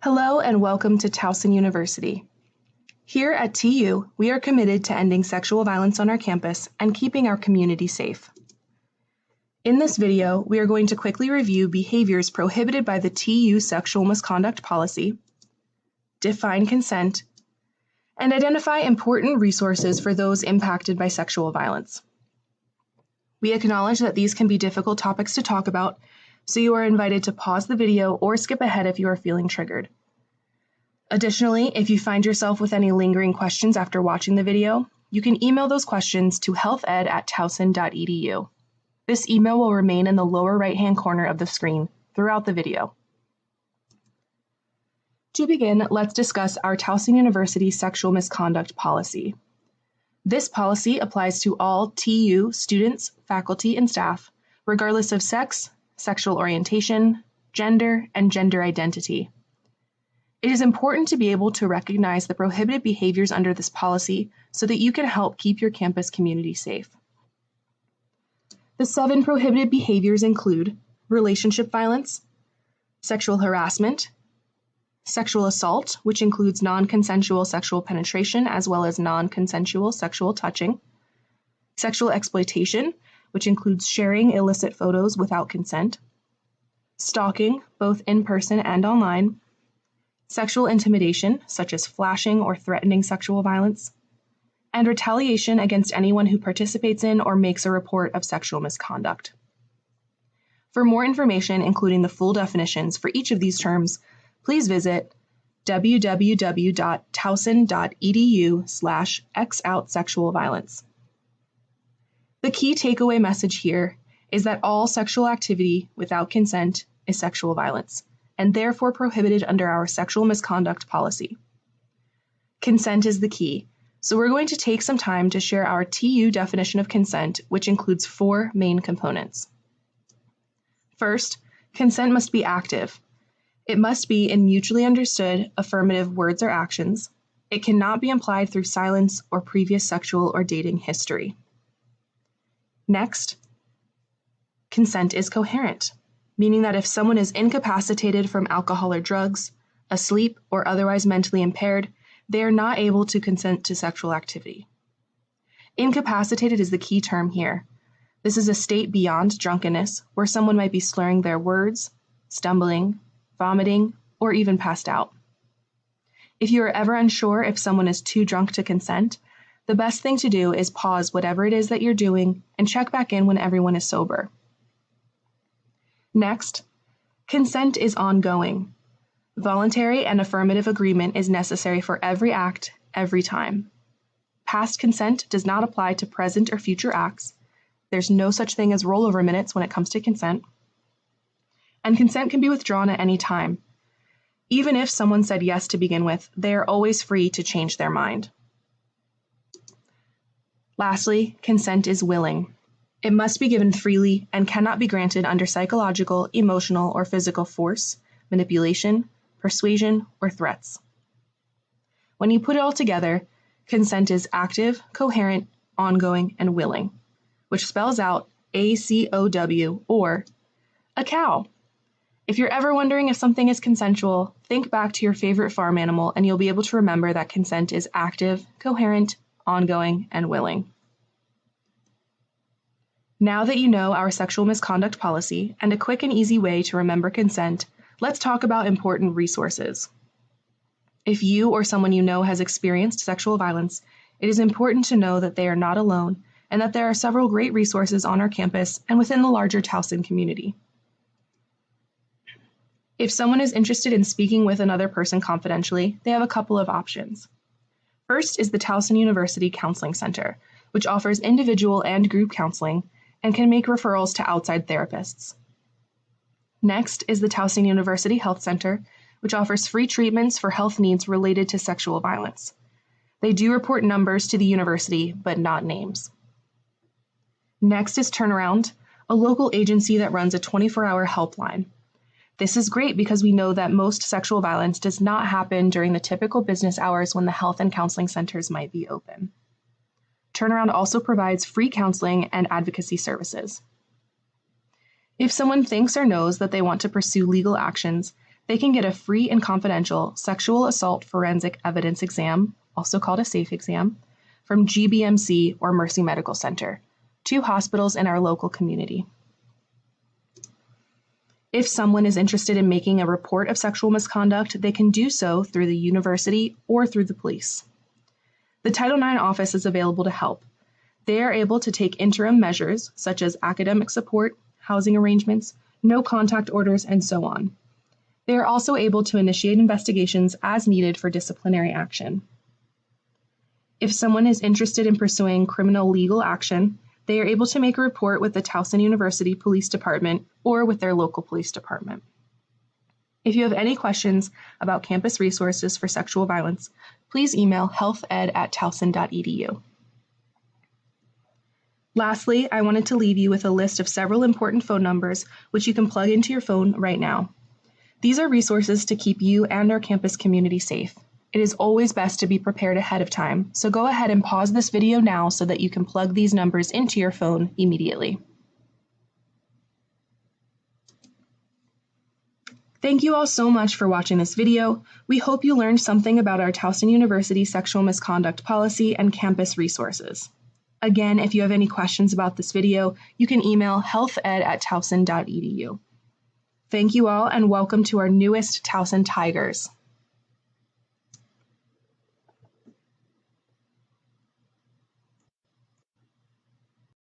Hello and welcome to Towson University. Here at TU, we are committed to ending sexual violence on our campus and keeping our community safe. In this video, we are going to quickly review behaviors prohibited by the TU sexual misconduct policy, define consent, and identify important resources for those impacted by sexual violence. We acknowledge that these can be difficult topics to talk about, so you are invited to pause the video or skip ahead if you are feeling triggered. Additionally, if you find yourself with any lingering questions after watching the video, you can email those questions to healthed@towson.edu. This email will remain in the lower right-hand corner of the screen throughout the video. To begin, let's discuss our Towson University sexual misconduct policy. This policy applies to all TU students, faculty, and staff, regardless of sex, sexual orientation, gender, and gender identity. It is important to be able to recognize the prohibited behaviors under this policy so that you can help keep your campus community safe. The 7 prohibited behaviors include relationship violence, sexual harassment, sexual assault, which includes non-consensual sexual penetration as well as non-consensual sexual touching, sexual exploitation, which includes sharing illicit photos without consent, stalking, both in person and online, sexual intimidation, such as flashing or threatening sexual violence, and retaliation against anyone who participates in or makes a report of sexual misconduct. For more information, including the full definitions for each of these terms, please visit www.towson.edu/xoutsexualviolence. The key takeaway message here is that all sexual activity without consent is sexual violence, and therefore prohibited under our sexual misconduct policy. Consent is the key, so we're going to take some time to share our TU definition of consent, which includes 4 main components. First, consent must be active. It must be in mutually understood affirmative words or actions. It cannot be implied through silence or previous sexual or dating history. Next, consent is coherent, meaning that if someone is incapacitated from alcohol or drugs, asleep, or otherwise mentally impaired, they are not able to consent to sexual activity. Incapacitated is the key term here. This is a state beyond drunkenness, where someone might be slurring their words, stumbling, vomiting, or even passed out. If you are ever unsure if someone is too drunk to consent, the best thing to do is pause whatever it is that you're doing and check back in when everyone is sober. Next, consent is ongoing. Voluntary and affirmative agreement is necessary for every act, every time. Past consent does not apply to present or future acts. There's no such thing as rollover minutes when it comes to consent. And consent can be withdrawn at any time. Even if someone said yes to begin with, they are always free to change their mind. Lastly, consent is willing. It must be given freely and cannot be granted under psychological, emotional, or physical force, manipulation, persuasion, or threats. When you put it all together, consent is active, coherent, ongoing, and willing, which spells out ACOW, or a cow. If you're ever wondering if something is consensual, think back to your favorite farm animal and you'll be able to remember that consent is active, coherent, ongoing, and willing. Now that you know our sexual misconduct policy and a quick and easy way to remember consent, let's talk about important resources. If you or someone you know has experienced sexual violence, it is important to know that they are not alone and that there are several great resources on our campus and within the larger Towson community. If someone is interested in speaking with another person confidentially, they have a couple of options. First is the Towson University Counseling Center, which offers individual and group counseling and can make referrals to outside therapists. Next is the Towson University Health Center, which offers free treatments for health needs related to sexual violence. They do report numbers to the university, but not names. Next is Turnaround, a local agency that runs a 24-hour helpline. This is great because we know that most sexual violence does not happen during the typical business hours when the health and counseling centers might be open. Turnaround also provides free counseling and advocacy services. If someone thinks or knows that they want to pursue legal actions, they can get a free and confidential sexual assault forensic evidence exam, also called a SAFE exam, from GBMC or Mercy Medical Center, 2 hospitals in our local community. If someone is interested in making a report of sexual misconduct, they can do so through the university or through the police. The Title IX office is available to help. They are able to take interim measures such as academic support, housing arrangements, no contact orders, and so on. They are also able to initiate investigations as needed for disciplinary action. If someone is interested in pursuing criminal legal action, they are able to make a report with the Towson University Police Department or with their local police department. If you have any questions about campus resources for sexual violence, please email healthed@towson.edu. Lastly, I wanted to leave you with a list of several important phone numbers which you can plug into your phone right now. These are resources to keep you and our campus community safe. It is always best to be prepared ahead of time, so go ahead and pause this video now so that you can plug these numbers into your phone immediately. Thank you all so much for watching this video. We hope you learned something about our Towson University sexual misconduct policy and campus resources. Again, if you have any questions about this video, you can email healthed@towson.edu. Thank you all and welcome to our newest Towson Tigers.